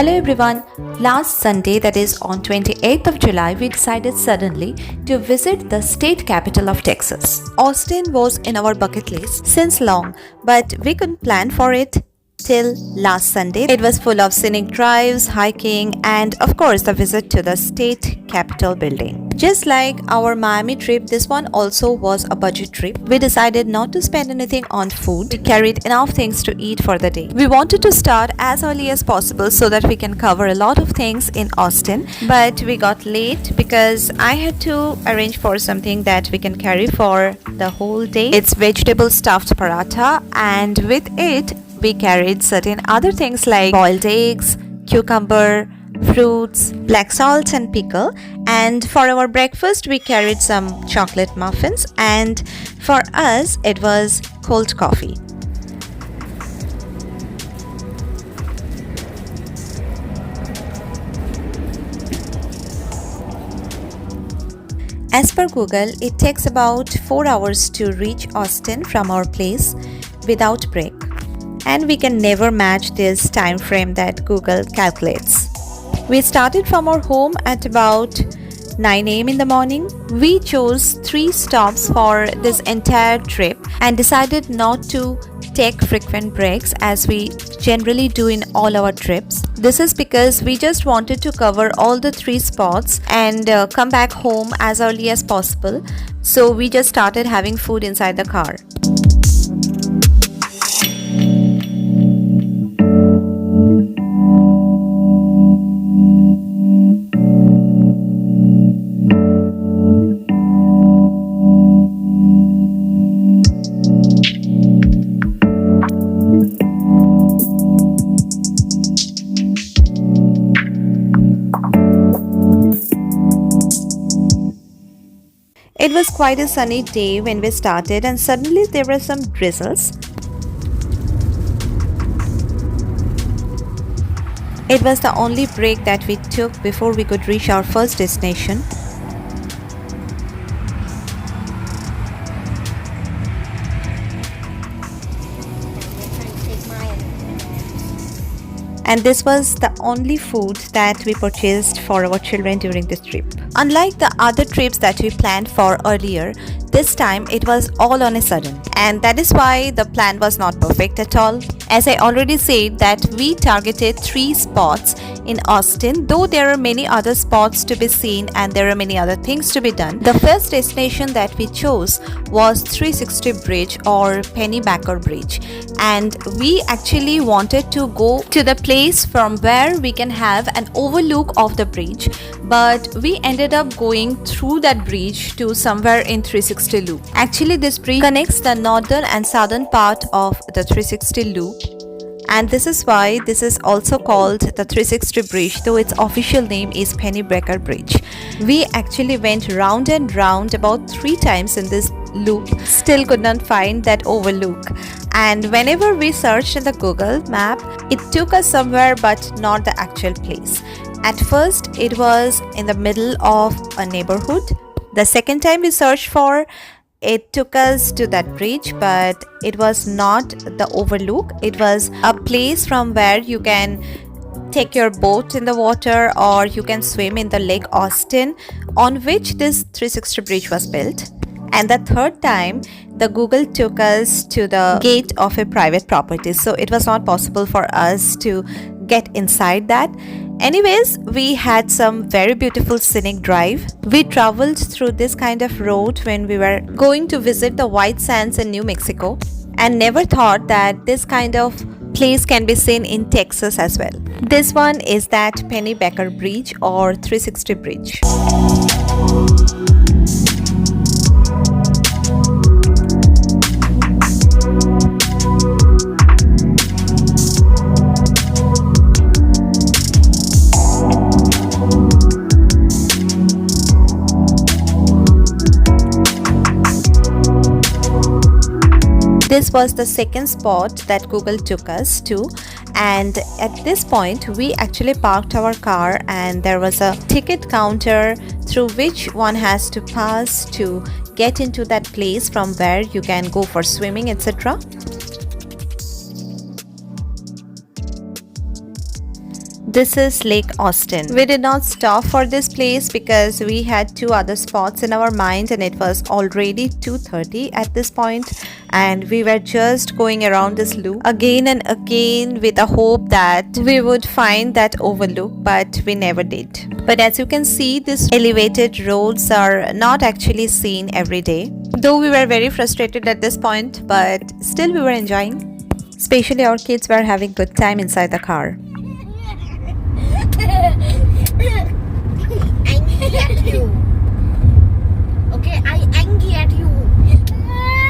Hello everyone. Last Sunday, that is on 28th of July, we decided suddenly to visit the state capital of Texas. Austin was in our bucket list since long, but we couldn't plan for it till last Sunday. It was full of scenic drives, hiking, and of course the visit to the state capitol building. Just like our Miami trip, this one also was a budget trip. We decided not to spend anything on food. We carried enough things to eat for the day. We wanted to start as early as possible so that we can cover a lot of things in Austin, but we got late because I had to arrange for something that we can carry for the whole day. It's vegetable stuffed paratha, and with it we carried certain other things like boiled eggs, cucumber, fruits, black salt and pickle. And for our breakfast we carried some chocolate muffins, and for us it was cold coffee. As per Google, it takes about 4 hours to reach Austin from our place without break. And we can never match this time frame that Google calculates. We started from our home at about 9 a.m. in the morning. We chose 3 stops for this entire trip and decided not to take frequent breaks as we generally do in all our trips. This is because we just wanted to cover all the 3 spots and come back home as early as possible. So we just started having food inside the car. It was quite a sunny day when we started, and suddenly there were some drizzles. It was the only break that we took before we could reach our first destination. And this was the only food that we purchased for our children during this trip. Unlike the other trips that we planned for earlier, this time it was all on a sudden, and that is why the plan was not perfect at all. As I already said that we targeted 3 spots in Austin, though there are many other spots to be seen and there are many other things to be done. The first destination that we chose was 360 Bridge or Pennybacker Bridge, and we actually wanted to go to the place from where we can have an overlook of the bridge, but we ended up going through that bridge to somewhere in 360 Loop. Actually, this bridge connects the northern and southern part of the 360 Loop, and this is why this is also called the 360 Bridge, though its official name is Pennybacker Bridge. We actually went round and round about 3 times in this loop, still could not find that overlook. And whenever we searched in the Google map, it took us somewhere but not the actual place. At first, it was in the middle of a neighborhood. The second time we searched for, it took us to that bridge, but it was not the overlook. It was a place from where you can take your boat in the water or you can swim in the Lake Austin, on which this 360 bridge was built. And the third time, the Google took us to the gate of a private property, so it was not possible for us to get inside that. Anyways, we had some very beautiful scenic drive. We traveled through this kind of road when we were going to visit the White Sands in New Mexico, and never thought that this kind of place can be seen in Texas as well. This one is that Pennybacker Bridge or 360 Bridge. This was the second spot that Google took us to, and at this point we actually parked our car, and there was a ticket counter through which one has to pass to get into that place from where you can go for swimming, etc. This is Lake Austin. We did not stop for this place because we had two other spots in our mind and it was already 2:30 at this point, and we were just going around this loop again and again with a hope that we would find that overlook, but we never did. But as you can see, these elevated roads are not actually seen every day. Though we were very frustrated at this point, but still we were enjoying. Especially our kids were having good time inside the car. Angry at you. Okay, I angry at you.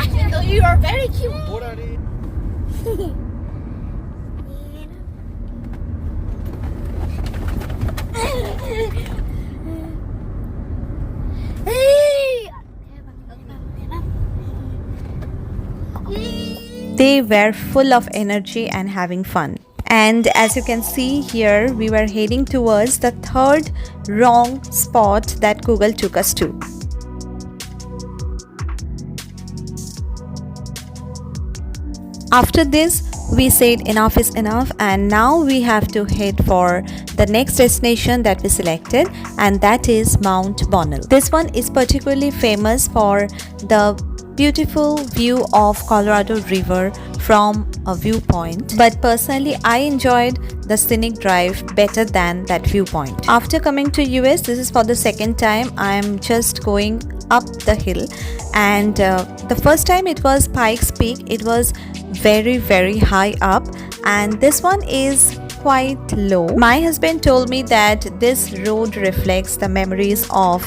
Even though you are very cute. They were full of energy and having fun. And as you can see here, we were heading towards the third wrong spot that Google took us to. After this, we said enough is enough, and now we have to head for the next destination that we selected, and that is Mount Bonnell. This one is particularly famous for the beautiful view of Colorado River from a viewpoint, but personally I enjoyed the scenic drive better than that viewpoint. After coming to US, this is for the second time I'm just going up the hill, and the first time it was Pikes Peak. It was very high up, and this one is quite low. My husband told me that this road reflects the memories of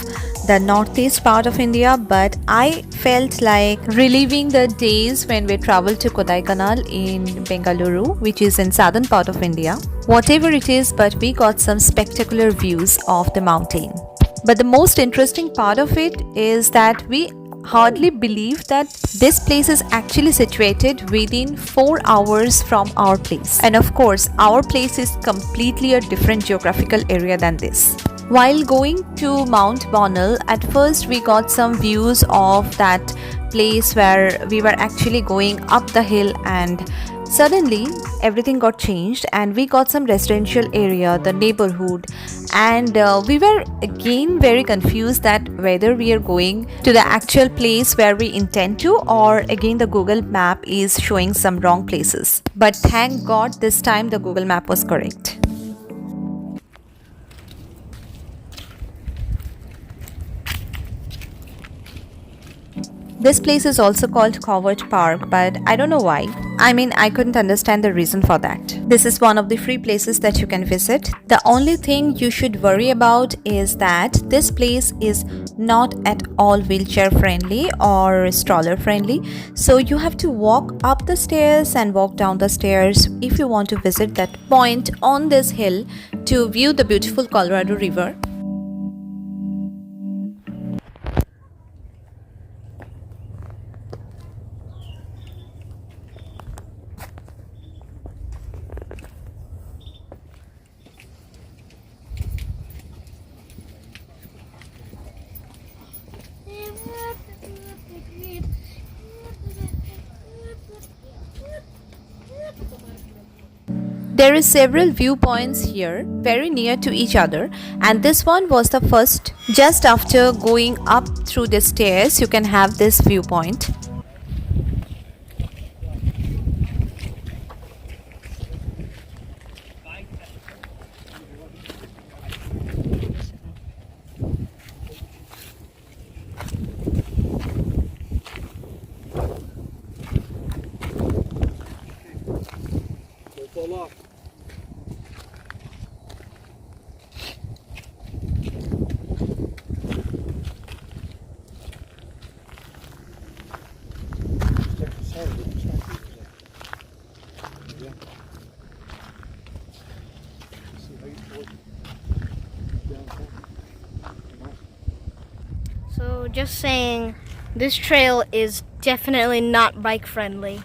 the northeast part of India, but I felt like reliving the days when we traveled to Kodaikanal in Bengaluru, which is in southern part of India. Whatever it is, but we got some spectacular views of the mountain. But the most interesting part of it is that we hardly believe that this place is actually situated within 4 hours from our place. And of course, our place is completely a different geographical area than this. While going to Mount Bonnell, at first we got some views of that place where we were actually going up the hill, and suddenly everything got changed and we got some residential area, the neighborhood, and we were again very confused that whether we are going to the actual place where we intend to, or again the Google map is showing some wrong places. But thank God this time the Google map was correct. This place is also called Covert Park, but I don't know why. I mean, I couldn't understand the reason for that. This is one of the free places that you can visit. The only thing you should worry about is that this place is not at all wheelchair friendly or stroller friendly. So you have to walk up the stairs and walk down the stairs if you want to visit that point on this hill to view the beautiful Colorado River. There is several viewpoints here very near to each other, and this one was the first. Just after going up through the stairs, you can have this viewpoint. So just saying, this trail is definitely not bike friendly.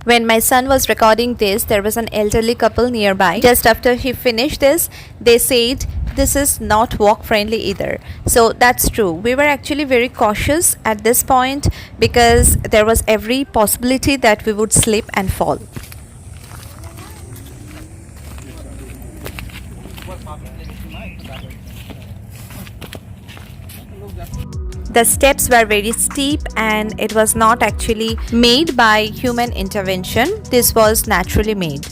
When my son was recording this, there was an elderly couple nearby. Just after he finished this, they said this is not walk friendly either. So that's true. We were actually very cautious at this point because there was every possibility that we would slip and fall. The steps were very steep and it was not actually made by human intervention. This was naturally made.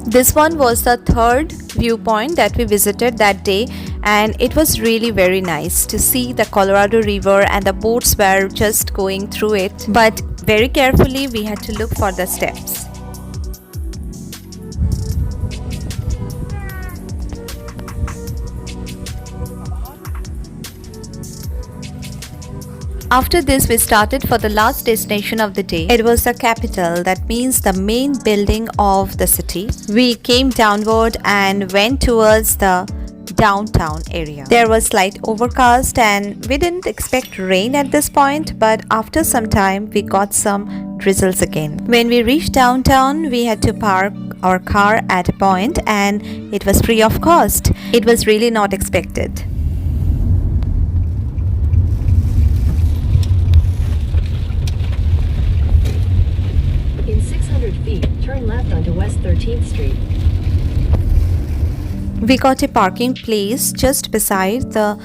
This one was the third viewpoint that we visited that day, and it was really very nice to see the Colorado River, and the boats were just going through it, but very carefully we had to look for the steps. After this, we started for the last destination of the day. It was the capital, that means the main building of the city. We came downward and went towards the downtown area. There was slight overcast and we didn't expect rain at this point, but after some time we got some drizzles again. When we reached downtown, we had to park our car at a point and it was free of cost. It was really not expected. In 600 feet, turn left onto West 13th Street. We got a parking place just beside the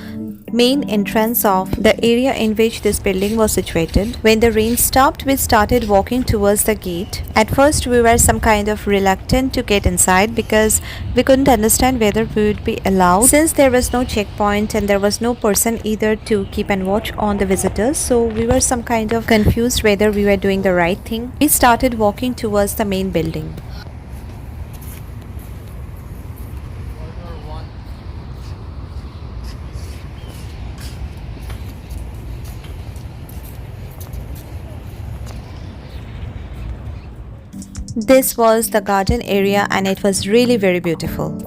main entrance of the area in which this building was situated. When the rain stopped, we started walking towards the gate. At first, we were some kind of reluctant to get inside because we couldn't understand whether we would be allowed, since there was no checkpoint and there was no person either to keep and watch on the visitors. So we were some kind of confused whether we were doing the right thing. We started walking towards the main building. This was the garden area and it was really very beautiful.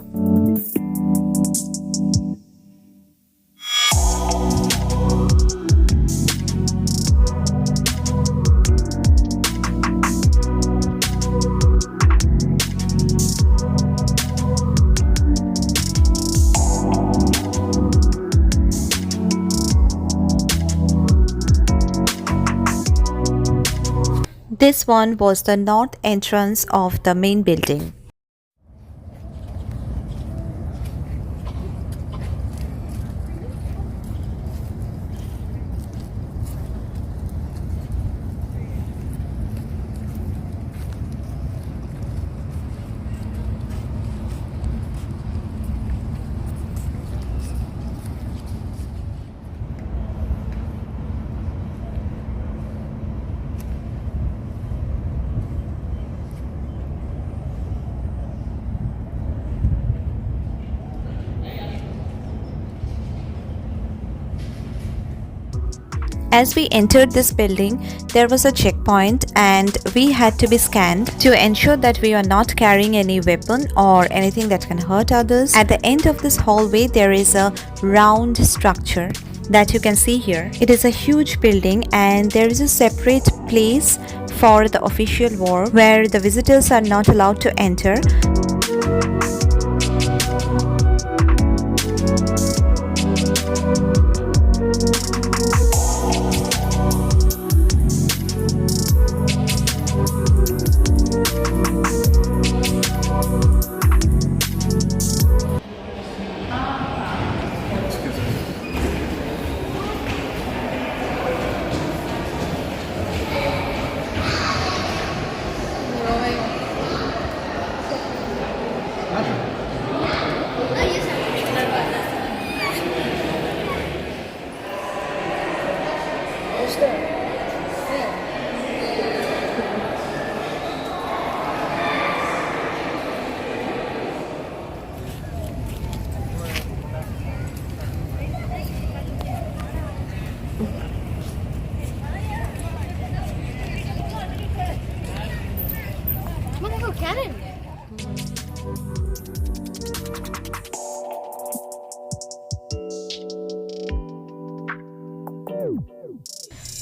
This one was the north entrance of the main building. As we entered this building, there was a checkpoint and we had to be scanned to ensure that we are not carrying any weapon or anything that can hurt others. At the end of this hallway, there is a round structure that you can see here. It is a huge building and there is a separate place for the official ward where the visitors are not allowed to enter.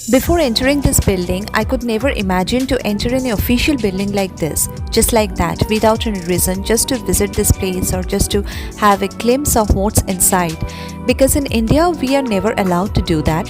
Before entering this building, I could never imagine to enter any official building like this, just like that, without any reason, just to visit this place or just to have a glimpse of what's inside. Because in India, we are never allowed to do that.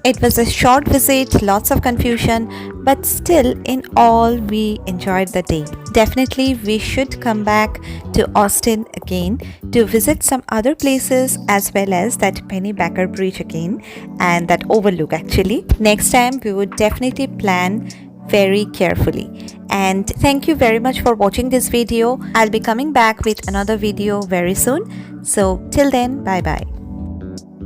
It was a short visit, lots of confusion, but still, in all, we enjoyed the day. Definitely, we should come back to Austin again to visit some other places as well as that Pennybacker Bridge again and that overlook actually. Next time, we would definitely plan very carefully. And thank you very much for watching this video. I'll be coming back with another video very soon. So, till then, bye bye.